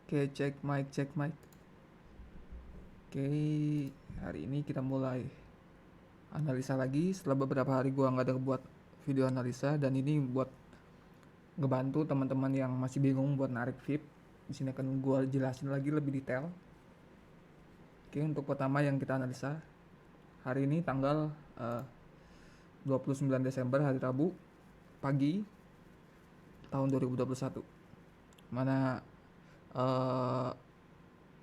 Oke, cek mic. Oke, hari ini kita mulai analisa lagi. Setelah beberapa hari gua nggak ada buat video analisa, dan ini buat ngebantu teman-teman yang masih bingung buat narik VIP. Di sini akan gua jelasin lagi lebih detail. Oke, untuk pertama yang kita analisa hari ini tanggal 29 Desember, hari Rabu pagi tahun 2021. Mana eh,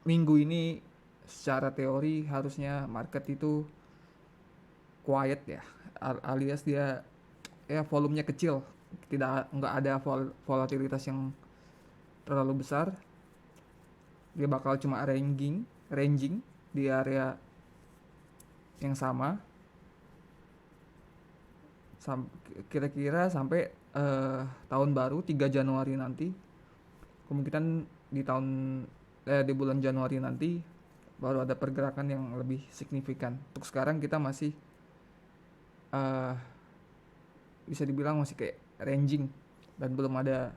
minggu ini secara teori harusnya market itu quiet ya, alias dia ya volumenya kecil, nggak ada volatilitas yang terlalu besar. Dia bakal cuma ranging di area yang sama kira-kira sampai tahun baru 3 Januari nanti. Kemungkinan di tahun di bulan Januari nanti baru ada pergerakan yang lebih signifikan. Untuk sekarang kita masih eh, bisa dibilang masih kayak ranging dan belum ada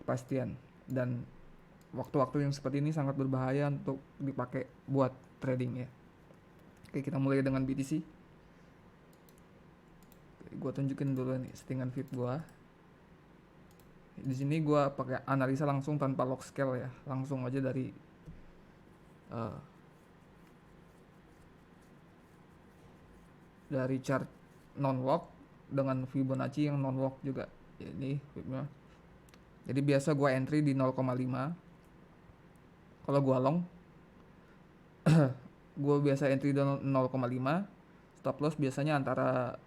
kepastian. Dan waktu-waktu yang seperti ini sangat berbahaya untuk dipakai buat trading ya. Oke, kita mulai dengan BTC. Gue tunjukin dulu nih settingan fit gue. Di sini gue pakai analisa langsung tanpa log scale ya, langsung aja uh, dari chart non log dengan Fibonacci yang non log juga. Ini fibnya. Jadi biasa gue entry di 0,5. Kalau gue long, gue biasa entry di 0,5. Stop loss biasanya antara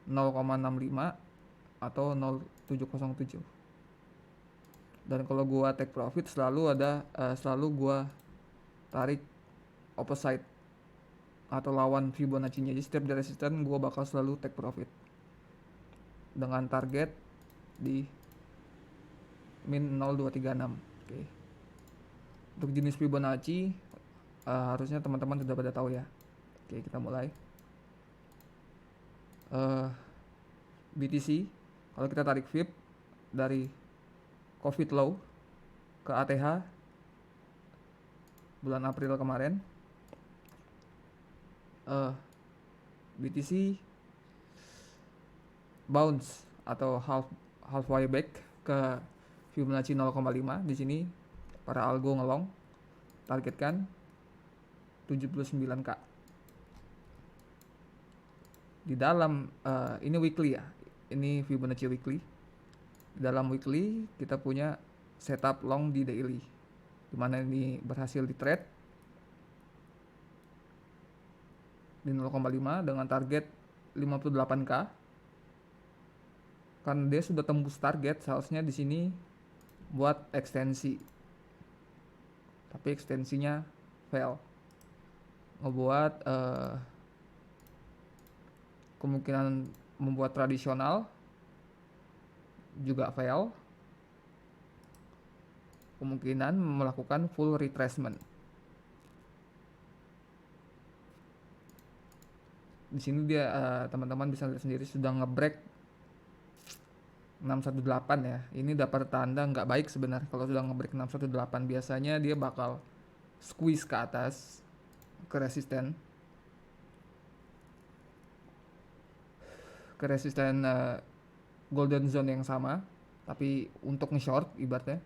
0,65 atau 0,707. Dan kalau gue take profit selalu gue tarik opposite atau lawan Fibonacci-nya. Jadi setiap di resisten gue bakal selalu take profit dengan target di min 0,236. Oke. Untuk jenis Fibonacci harusnya teman-teman sudah pada tahu ya. Oke, kita mulai. BTC, kalau kita tarik VIP dari COVID low ke ATH bulan April kemarin, BTC bounce atau halfway back ke Fibonacci 0,5. Di sini para algo ngelong targetkan 79k. Di dalam ini weekly ya, ini Fibonacci weekly. Di dalam weekly kita punya setup long di daily, dimana ini berhasil di trade di 0,5 dengan target 58k. Karena dia sudah tembus target, seharusnya di sini buat ekstensi, tapi ekstensinya fail, ngebuat kemungkinan membuat tradisional juga fail, kemungkinan melakukan full retracement. Di sini dia teman-teman bisa lihat sendiri sudah ngebreak 618 ya. Ini dapat tanda nggak baik sebenarnya. Kalau sudah ngebreak 618 biasanya dia bakal squeeze ke atas ke resisten golden zone yang sama, tapi untuk nge-short ibaratnya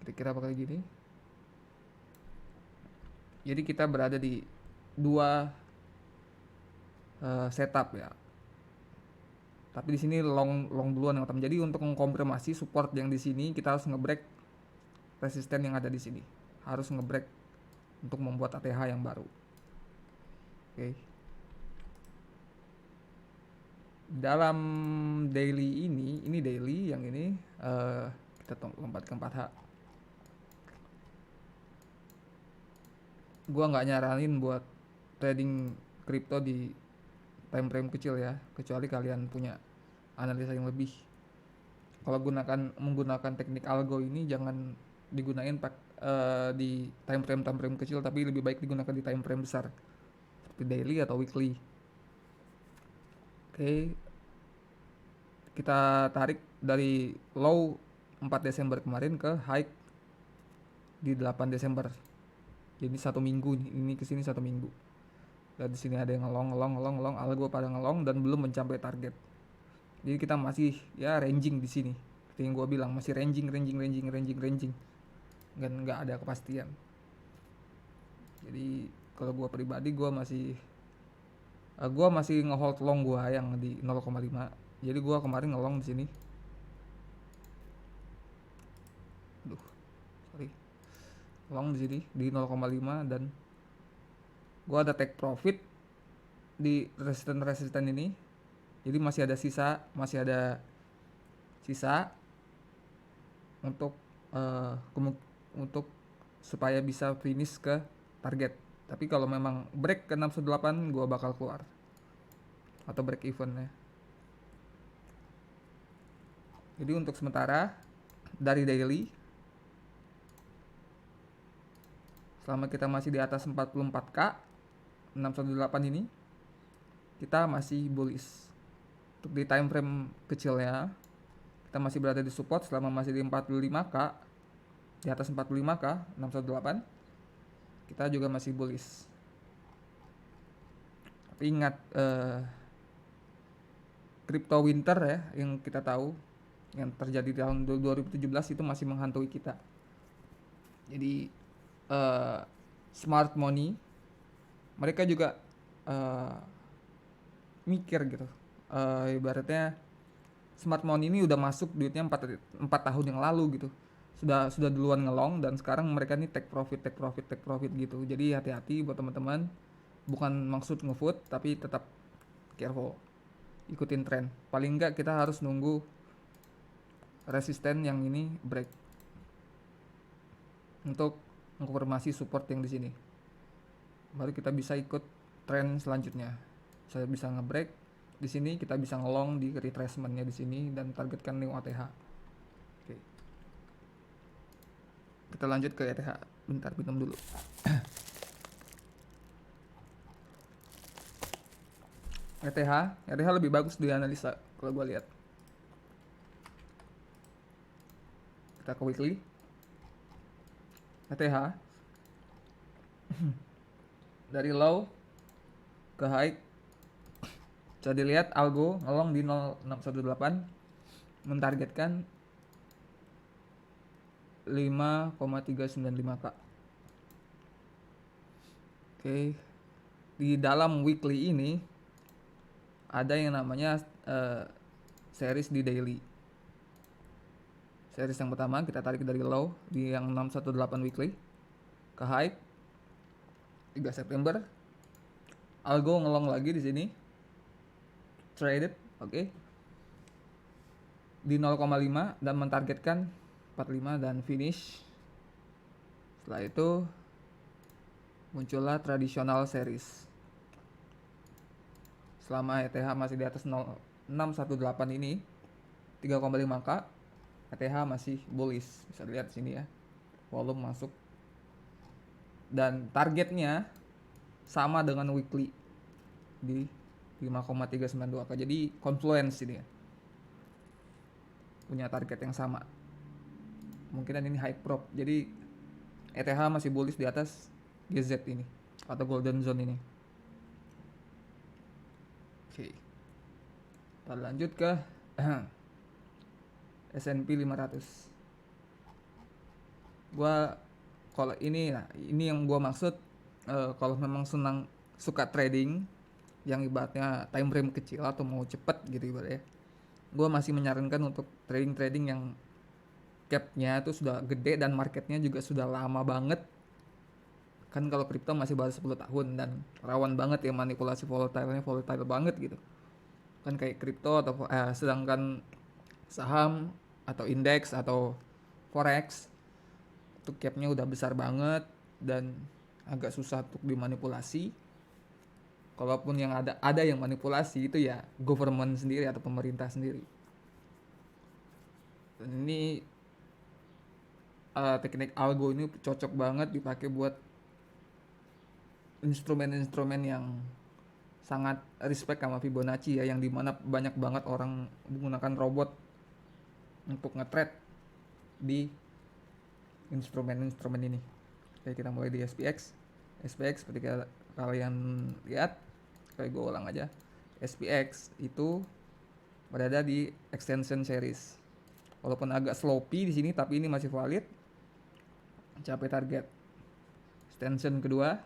kira-kira bakal gini. Jadi kita berada di dua setup ya. Tapi di sini long duluan yang utama. Jadi untuk mengkonfirmasi support yang di sini kita harus ngebreak resisten yang ada di sini. Harus ngebreak untuk membuat ATH yang baru. Oke. Dalam daily ini daily yang ini kita lompat ke 4H. Gua nggak nyaranin buat trading kripto di time frame kecil ya, kecuali kalian punya analisa yang lebih. Kalau menggunakan teknik algo ini jangan digunain di time frame kecil, tapi lebih baik digunakan di time frame besar seperti daily atau weekly. Oke, kita tarik dari low 4 Desember kemarin ke high di 8 Desember. Jadi 1 minggu nih, ini kesini 1 minggu. Dan di sini ada yang ngelong, algo pada ngelong dan belum mencapai target. Jadi kita masih ya ranging di sini. Seperti yang gue bilang, masih ranging. Dan nggak ada kepastian. Jadi kalau gue pribadi gue masih ngehold long gue yang di 0,5. Jadi gue kemarin ngelong di sini. Long di sini di 0,5 dan gue ada take profit di resisten ini. Jadi masih ada sisa untuk untuk supaya bisa finish ke target. Tapi kalau memang break ke 618 gue bakal keluar atau break even ya. Jadi untuk sementara dari daily, selama kita masih di atas 44k 618 ini, kita masih bullish. Untuk di time frame kecilnya, kita masih berada di support selama masih di 45k, di atas 45k 618, kita juga masih bullish. Tapi ingat, crypto winter ya yang kita tahu yang terjadi di tahun 2017 itu masih menghantui kita. Jadi smart money mereka juga mikir gitu, ibaratnya smart money ini udah masuk duitnya 4 tahun yang lalu gitu, sudah duluan ngelong dan sekarang mereka nih take profit gitu. Jadi hati-hati buat teman-teman, bukan maksud ngefood tapi tetap careful, ikutin tren. Paling enggak kita harus nunggu resisten yang ini break untuk mengkonfirmasi support yang di sini, baru kita bisa ikut tren selanjutnya. Saya bisa ngebreak di sini, kita bisa ngelong di retracementnya di sini dan targetkan new ATH. Oke. Kita lanjut ke ETH. Bentar minum dulu. ETH lebih bagus dianalisa kalau gue lihat. Kita ke weekly. ETH dari low ke high bisa dilihat algo ngelong di 0618 mentargetkan 5,395k. Oke. Di dalam weekly ini ada yang namanya series di daily. Series yang pertama kita tarik dari low di yang 618 weekly ke high 3 September. Algo ngelong lagi di sini. Traded, oke. Di 0,5 dan mentargetkan 45 dan finish. Setelah itu muncullah tradisional series. Selama ETH masih di atas 618 ini 3,5k, ETH masih bullish, bisa dilihat di sini ya, volume masuk dan targetnya sama dengan weekly di 5,392k. Jadi confluence ini ya, punya target yang sama, mungkin ini high prop. Jadi ETH masih bullish di atas GZ ini atau golden zone ini. Oke. Kita lanjut ke S&P 500. Gua kalau ini yang gua maksud, kalau memang suka trading yang ibaratnya time frame kecil atau mau cepet gitu ibaratnya, gua masih menyarankan untuk trading yang capnya itu sudah gede dan marketnya juga sudah lama banget. Kan kalau kripto masih baru 10 tahun dan rawan banget ya manipulasi volatile banget gitu. Kan kayak kripto atau sedangkan saham atau indeks atau forex itu capnya udah besar banget dan agak susah untuk dimanipulasi. Kalaupun yang ada yang manipulasi itu ya government sendiri atau pemerintah sendiri. Dan ini teknik algo ini cocok banget dipakai buat instrumen-instrumen yang sangat respect sama Fibonacci ya, yang dimana banyak banget orang menggunakan robot untuk nge-trade di instrumen-instrumen ini. Oke, kita mulai di SPX. SPX seperti kalian lihat, kayak gue ulang aja. SPX itu berada di extension series. Walaupun agak sloppy di sini, tapi ini masih valid. Mencapai target. Extension kedua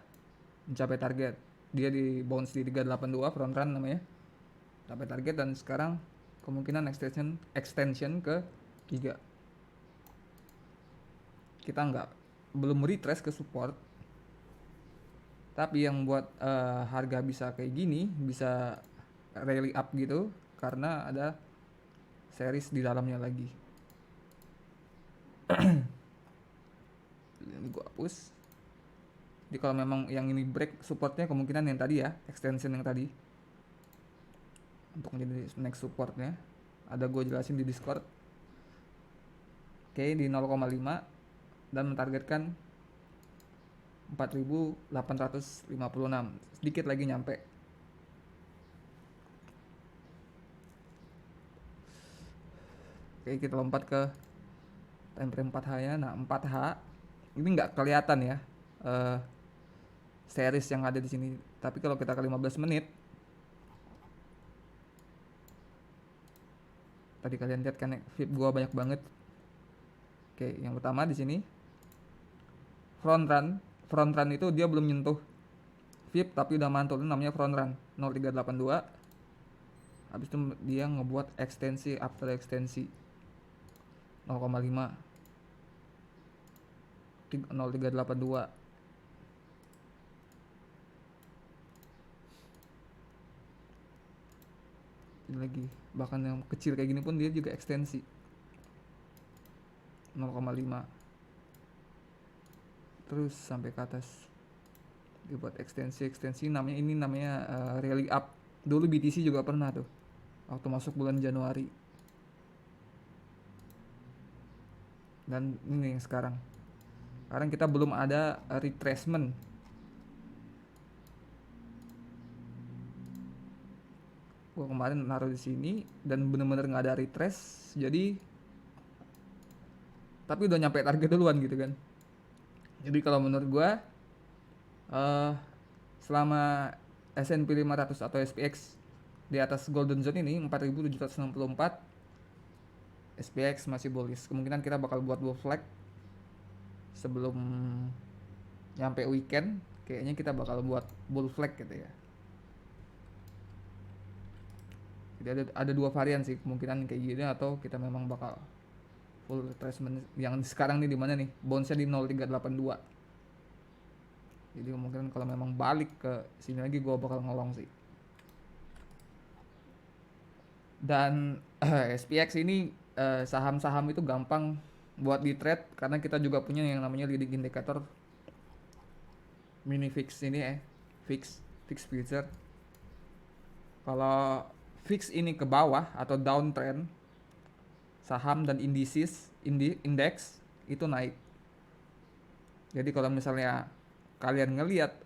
mencapai target. Dia di bounce di 382 front run namanya. Capai target dan sekarang kemungkinan extension ke 3. Kita belum retrace ke support. Tapi yang buat harga bisa kayak gini, bisa rally up gitu, karena ada series di dalamnya lagi. Ini gua hapus. Jadi kalau memang yang ini break supportnya, kemungkinan yang tadi ya, extension yang tadi, untuk menjadi next supportnya, ada gue jelasin di Discord. Oke, di 0,5 dan mentargetkan 4.856, sedikit lagi nyampe. Oke, kita lompat ke time frame 4H nya. Nah, 4H ini nggak kelihatan ya series yang ada di sini, tapi kalau kita ke 15 menit, tadi kalian lihat kan VIP gua banyak banget. Oke, yang pertama di sini front run itu dia belum nyentuh VIP tapi udah mantul, namanya front run 0382. Habis itu dia ngebuat ekstensi after ekstensi 0,5 0382. Ini lagi, bahkan yang kecil kayak gini pun dia juga ekstensi 0,5 terus sampai ke atas. Dia buat ekstensi namanya rally up. Dulu BTC juga pernah tuh waktu masuk bulan Januari. Dan ini yang sekarang kita belum ada retracement. Gua kemarin naruh di sini dan bener-bener nggak ada retrace, jadi tapi udah nyampe target duluan gitu kan. Jadi kalau menurut gua selama S&P 500 atau SPX di atas golden zone ini 4.764, SPX masih bullish. Kemungkinan kita bakal buat bull flag sebelum nyampe weekend. Kayaknya kita bakal buat bull flag gitu ya. Jadi ada dua varian sih, kemungkinan kayak gini atau kita memang bakal full retracement. Yang sekarang nih di mana nih? Bounce-nya di 0382. Jadi kemungkinan kalau memang balik ke sini lagi gue bakal ngelong sih. Dan SPX ini saham-saham itu gampang buat di trade karena kita juga punya yang namanya leading indicator mini fix ini fix future. Kalau fix ini ke bawah atau downtrend, saham dan indeks itu naik. Jadi kalau misalnya kalian ngelihat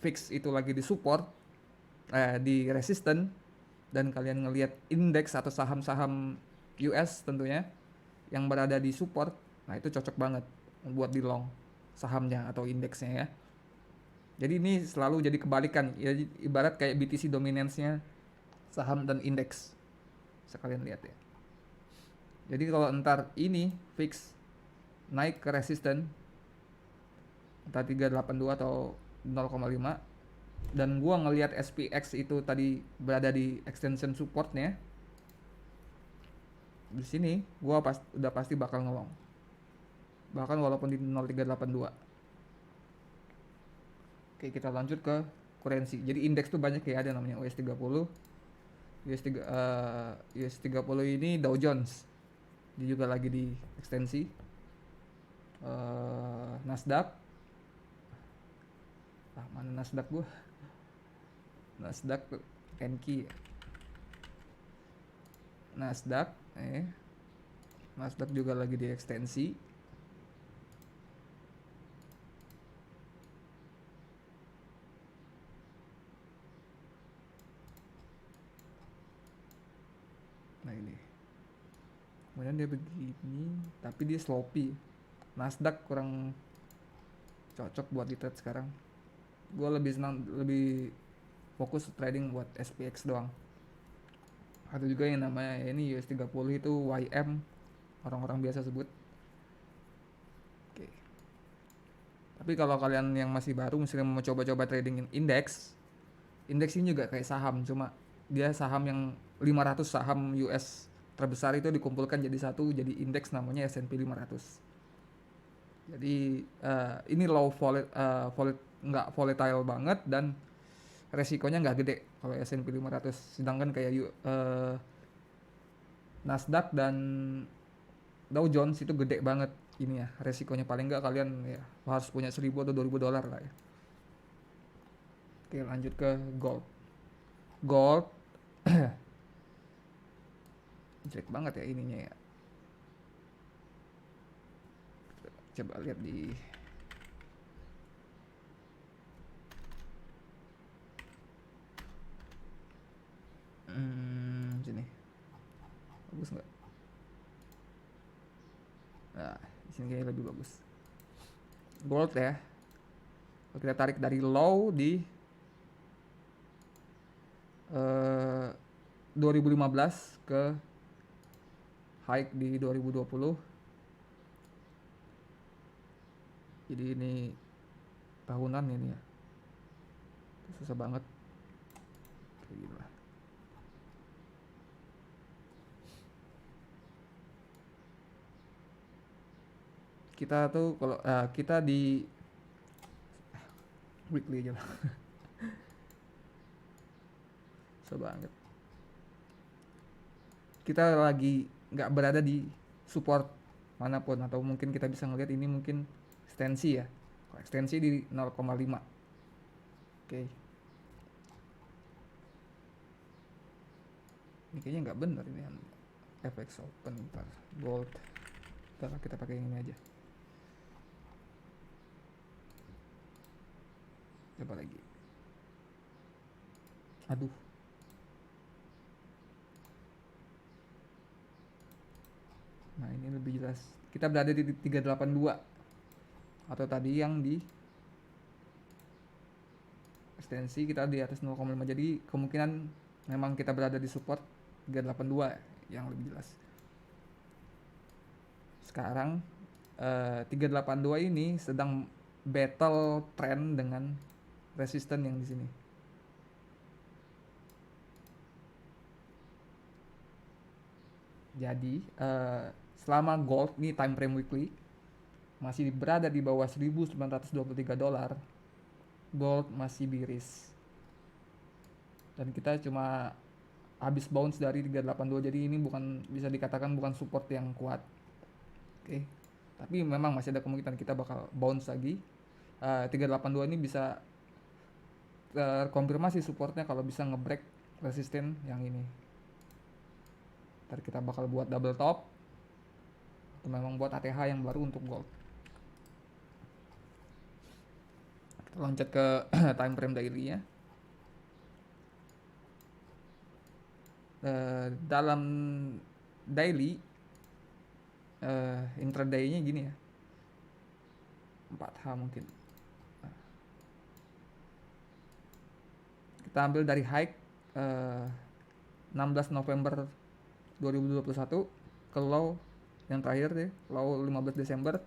fix itu lagi di support, di resisten, dan kalian ngelihat indeks atau saham-saham US tentunya yang berada di support, nah itu cocok banget buat di long sahamnya atau indeksnya ya. Jadi ini selalu jadi kebalikan, ya, ibarat kayak BTC dominance-nya saham dan indeks. Sekalian lihat ya. Jadi kalau entar ini fix naik ke resisten entah 382 atau 0,5, dan gua ngelihat SPX itu tadi berada di extension supportnya, di sini gua udah pasti bakal ngelong, bahkan walaupun di 0382. Oke, kita lanjut ke currency. Jadi indeks tuh banyak ya, ada namanya US30. US30 ini Dow Jones, dia juga lagi di ekstensi. Nasdaq, mana Nasdaq gua? Nasdaq Enki. Nasdaq juga lagi di ekstensi. Nah ini, kemudian dia begini, tapi dia sloppy. Nasdaq kurang cocok buat di trade sekarang. Gue lebih fokus trading buat SPX doang. Ada juga yang namanya ini US30 itu YM, orang-orang biasa sebut. Oke. Tapi kalau kalian yang masih baru misalnya mau coba-coba trading indeks ini juga kayak saham, cuma dia saham yang 500 saham US terbesar itu dikumpulkan jadi satu, jadi indeks namanya S&P 500. Jadi ini nggak volatile banget dan resikonya nggak gede kalau S&P 500. Sedangkan kayak Nasdaq dan Dow Jones itu gede banget ini ya, resikonya paling nggak kalian ya harus punya 1.000 atau 2.000 dolar lah ya. Oke, lanjut ke gold. Gold jelek banget ya ininya ya. Coba lihat di sini. Bagus nggak? Nah, di sini kayaknya lebih bagus. Gold ya. Kalau kita tarik dari low di 2015 ke high di 2020. Jadi ini tahunan ini ya. Susah banget. Kayak gitu lah. Kita tuh kalau kita di weekly aja lah. Susah banget. Kita lagi nggak berada di support manapun, atau mungkin kita bisa ngelihat ini mungkin ekstensi ya. Ekstensi di 0,5. Oke. Ini kayaknya nggak bener ini FX open ntar gold. Ntar kita pakai yang ini aja. Coba lagi. Aduh. Nah ini lebih jelas. Kita berada di 382. Atau tadi yang di ekstensi kita di atas 0,5. Jadi kemungkinan memang kita berada di support 382 yang lebih jelas. Sekarang 382 ini sedang battle trend dengan resisten yang di sini. Jadi selama gold ini time frame weekly masih berada di bawah 1.923 dolar, gold masih bearish. Dan kita cuma habis bounce dari 382, jadi ini bukan bisa dikatakan bukan support yang kuat. Oke. Tapi memang masih ada kemungkinan kita bakal bounce lagi. 382 ini bisa terkonfirmasi supportnya kalau bisa ngebreak resisten yang ini. Ntar kita bakal buat double top atau memang buat ATH yang baru untuk gold. Kita loncat ke time frame daily nya. Dalam daily intraday nya gini ya, 4H mungkin. Kita ambil dari high 16 November 2021 ke low yang terakhir deh, low 15 Desember,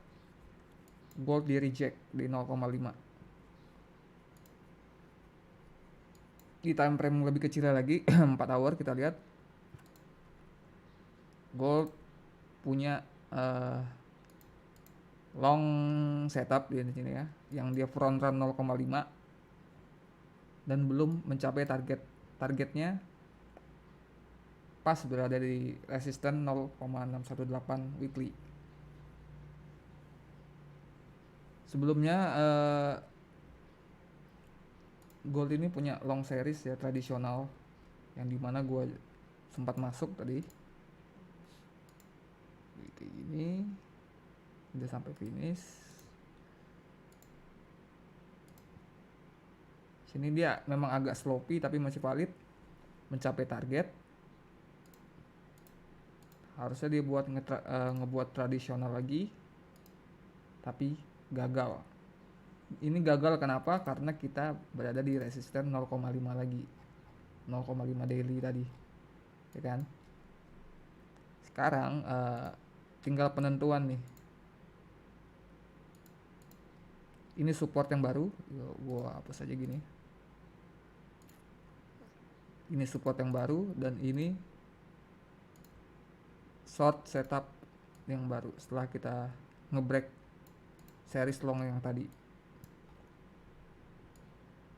gold di reject di 0,5. Di time frame lebih kecil lagi 4 hour kita lihat gold punya long setup di sini ya, yang dia front run 0,5 dan belum mencapai targetnya, pas berada di resisten 0,618 weekly. Sebelumnya gold ini punya long series ya, tradisional, yang dimana gue sempat masuk tadi kayak gini, udah sampai finish. Sini dia memang agak sloppy tapi masih valid, mencapai target. Harusnya dia buat ngebuat tradisional lagi. tapi gagal. Ini gagal kenapa? Karena kita berada di resisten 0,5 lagi, 0,5 daily tadi, ya kan? Sekarang tinggal penentuan nih. Ini support yang baru, gua hapus aja gini. Ini support yang baru dan ini short setup yang baru setelah kita ngebreak series long yang tadi.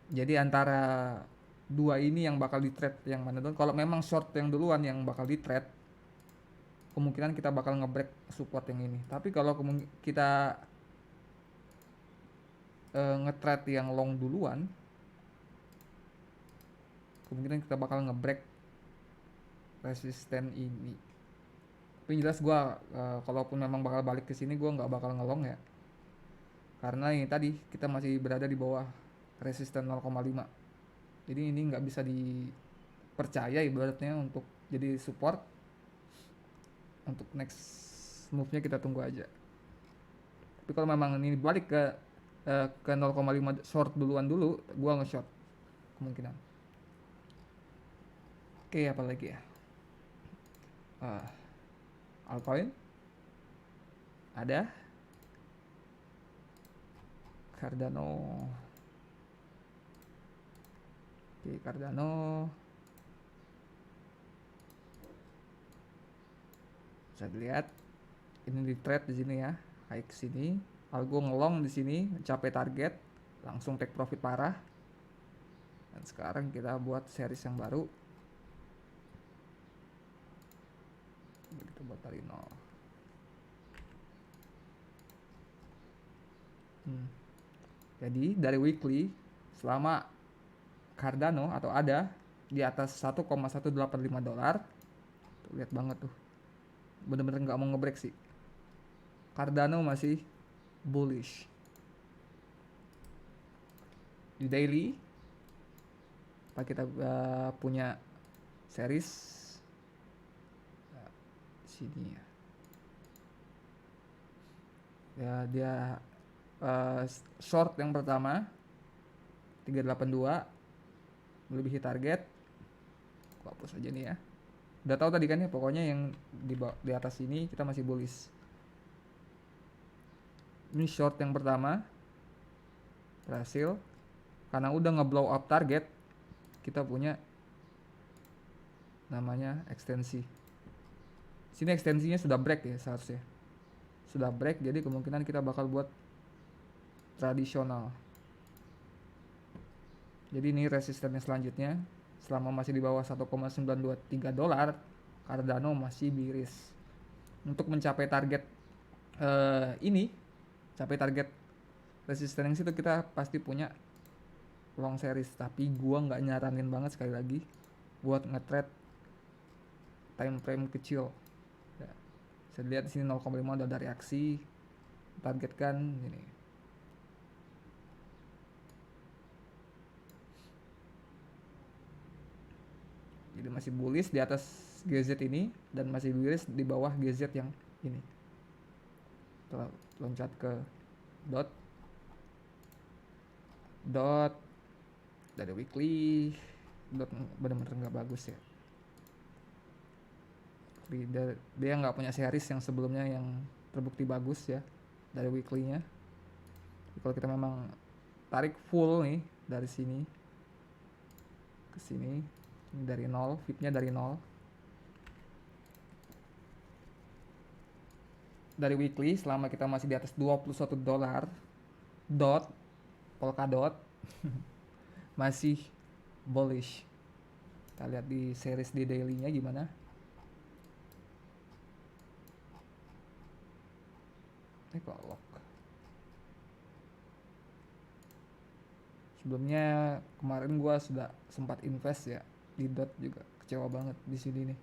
Jadi antara dua ini yang bakal di trade yang mana duluan. Kalau memang short yang duluan yang bakal di trade, kemungkinan kita bakal ngebreak support yang ini. Tapi kalau kita nge-trade yang long duluan, kemungkinan kita bakal ngebreak resisten ini. Tapi jelas gue kalaupun memang bakal balik ke sini, gue nggak bakal ngelong ya, karena ini tadi kita masih berada di bawah resisten 0,5. Jadi ini nggak bisa dipercaya ibaratnya untuk jadi support. Untuk next move-nya kita tunggu aja. Tapi kalau memang ini balik ke 0,5 short duluan dulu, gue nge-short kemungkinan. Oke, apa lagi ya? Altcoin ada Cardano. Oke, Cardano bisa dilihat ini di trade di sini ya, high ke sini. Algo ngelong di sini, mencapai target, langsung take profit parah. Dan sekarang kita buat series yang baru. Kita buat dari nol. Jadi dari weekly, selama Cardano atau ada di atas 1,185 dolar, tuh lihat banget tuh, bener-bener nggak mau ngebreak sih. Cardano masih bullish. Di daily, apa kita punya series sini ya. Ya dia short yang pertama 382 melebihi target. Gua hapus aja nih ya. Udah tahu tadi kan ya, pokoknya yang di atas ini kita masih bullish. Ini short yang pertama berhasil karena udah ngeblow up target. Kita punya namanya ekstensi. Sini ekstensinya sudah break ya, seharusnya sudah break, jadi kemungkinan kita bakal buat tradisional. Jadi ini resistennya selanjutnya selama masih di bawah 1,923 dolar, Cardano masih bearish. Untuk mencapai target ini, capai target resisten yang situ, kita pasti punya long series. Tapi gua nggak nyaranin banget sekali lagi buat nge-trade time frame kecil. Ya, saya lihat di sini 0,5 udah ada reaksi, targetkan ini. Jadi masih bullish di atas GZ ini dan masih bearish di bawah GZ yang ini. Kita loncat ke dot dari weekly. Dot bener-bener nggak bagus ya. Dia nggak punya series yang sebelumnya yang terbukti bagus ya dari weekly-nya. Kalau kita memang tarik full nih dari sini ke sini, ini dari 0, fitnya dari 0. Dari weekly selama kita masih di atas 21 dolar Polkadot masih bullish. Kita lihat di series di daily-nya gimana. Ini kok lock. Sebelumnya kemarin gua sudah sempat invest ya di dot, juga kecewa banget di sini nih.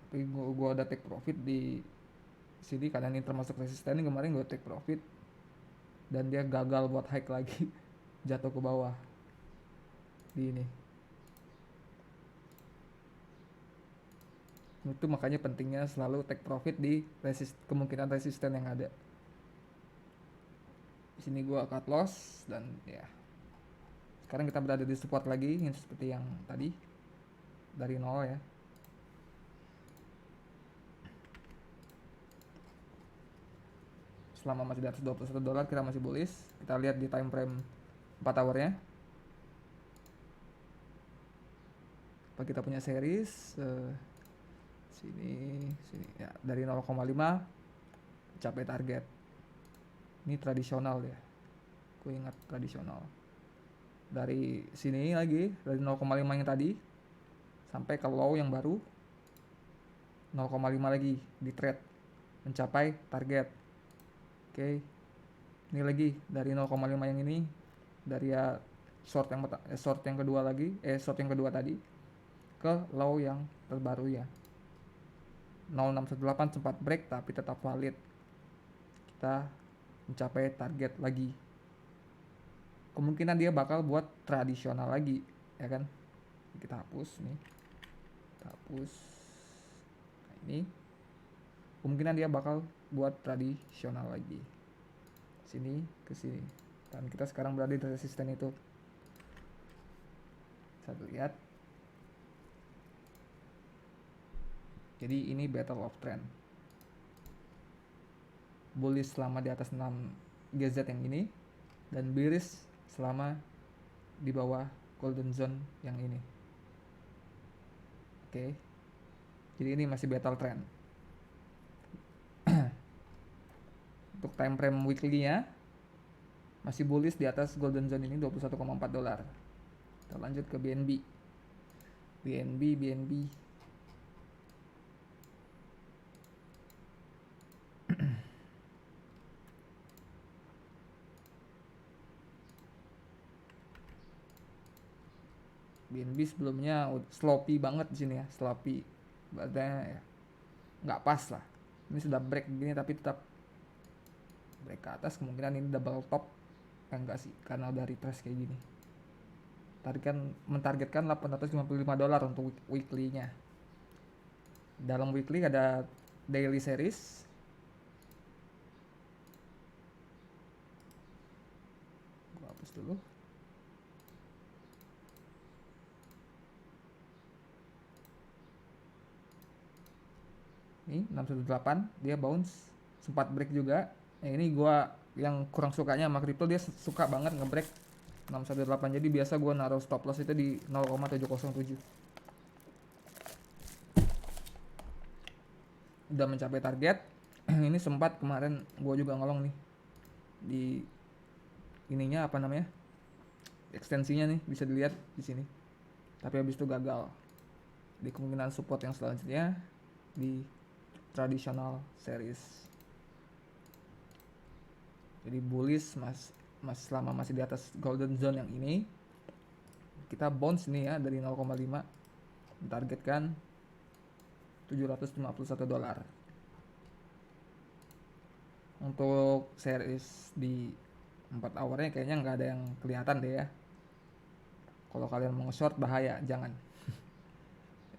Tapi gua udah take profit di sini karena ini termasuk resisten. Kemarin gua take profit dan dia gagal buat hike lagi, jatuh ke bawah di ini. Itu makanya pentingnya selalu take profit di kemungkinan resisten yang ada. Di sini gua cut loss dan ya. Sekarang kita berada di support lagi, ini seperti yang tadi dari nol ya. Selama masih di atas $21 kita masih bullish. Kita lihat di time frame 4 hour nya. Apa kita punya series sini ya, dari 0,5 capai target. Ini tradisional ya, aku ingat tradisional. Dari sini lagi dari 0,5 yang tadi sampai ke low yang baru 0,5 lagi di trade mencapai target. Oke, ini lagi dari 0,5 yang ini, dari ya short yang kedua lagi, short yang kedua tadi ke low yang terbaru ya 0618 sempat break tapi tetap valid. Kita mencapai target lagi. Kemungkinan dia bakal buat tradisional lagi ya kan. Kita hapus nih, kita hapus. Nah, ini kemungkinan dia bakal buat tradisional lagi, sini ke sini, dan kita sekarang berada di resisten itu. Bisa lihat, jadi ini battle of trend. Bullish selama di atas 6 GZ yang ini, dan bearish selama di bawah golden zone yang ini. Oke, jadi ini masih battle trend. Untuk time frame weekly-nya masih bullish di atas golden zone ini $21,4. Kita lanjut ke BNB. BNB sebelumnya sloppy banget di sini ya, sloppy. Badannya ya nggak pas lah. Ini sudah break begini tapi tetap break ke atas, kemungkinan ini double top. Enggak sih, karena udah retrace kayak gini. Mentargetkan $855 untuk weekly-nya. Dalam weekly ada daily series. Gua hapus dulu. Ini 618, dia bounce, sempat break juga. Ini gua yang kurang sukanya sama crypto, dia suka banget ngebreak 618. Jadi biasa gua naruh stop loss itu di 0,707. Udah mencapai target. Ini sempat kemarin gua juga ngolong nih di ininya, apa namanya, ekstensinya nih, bisa dilihat di sini. Tapi habis itu gagal. Di kemungkinan support yang selanjutnya di traditional series. Jadi bullish selama masih di atas golden zone yang ini. Kita bounce nih ya dari 0,5, mentargetkan $751. Untuk series di 4 hournya kayaknya nggak ada yang kelihatan deh ya. Kalau kalian mau short bahaya, jangan.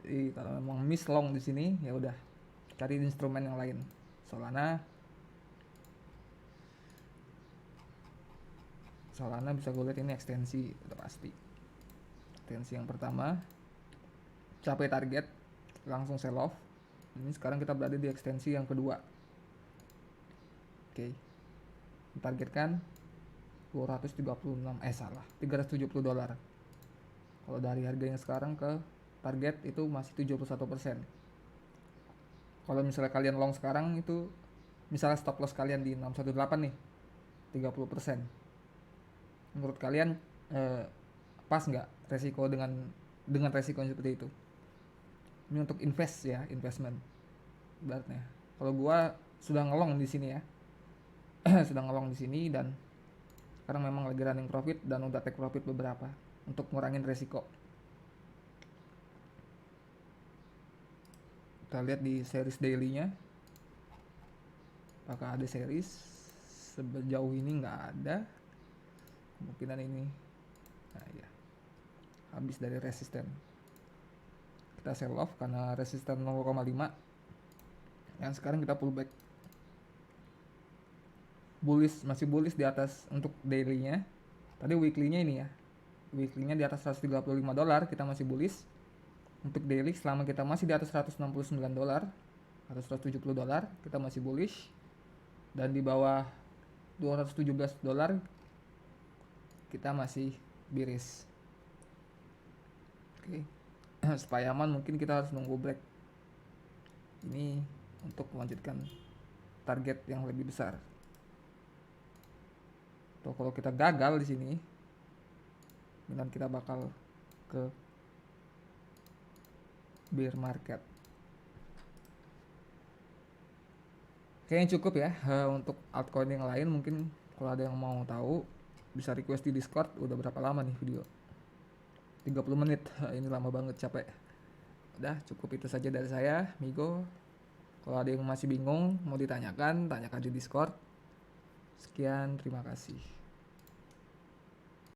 Jadi kalau memang miss long di sini ya udah cari instrumen yang lain. Solana bisa gue lihat ini ekstensi, udah pasti. Ekstensi yang pertama capai target, langsung sell off. Ini sekarang kita berada di ekstensi yang kedua. Oke. Targetkan $370. Kalau dari harganya sekarang ke target itu masih 71%. Kalau misalnya kalian long sekarang itu, misalnya stop loss kalian di 618 nih, 30%. Menurut kalian pas nggak resiko dengan resiko yang seperti itu? Ini untuk investment ibaratnya. Kalau gua sudah ngelong di sini ya, sudah ngelong di sini, dan sekarang memang lagi running profit dan udah take profit beberapa untuk ngurangin resiko. Kita lihat di series daily-nya, apakah ada series. Sejauh ini nggak ada, kemungkinan ini habis dari resisten. Kita sell off karena resisten 0,5, dan sekarang kita pullback masih bullish di atas untuk daily-nya. Tadi weekly-nya ini ya. Weekly-nya di atas $135, kita masih bullish. Untuk daily selama kita masih di atas $169 atau $170, kita masih bullish. Dan di bawah $217 kita masih bearish. Oke. Supaya aman mungkin kita harus nunggu break ini untuk melanjutkan target yang lebih besar. Atau kalau kita gagal di sini, dan kita bakal ke bear market. Kayaknya cukup ya untuk altcoin yang lain. Mungkin kalau ada yang mau tahu bisa request di Discord. Udah berapa lama nih video? 30 menit. Ini lama banget, capek. Udah cukup itu saja dari saya, Migo. Kalau ada yang masih bingung mau ditanyakan, tanyakan di Discord. Sekian, terima kasih.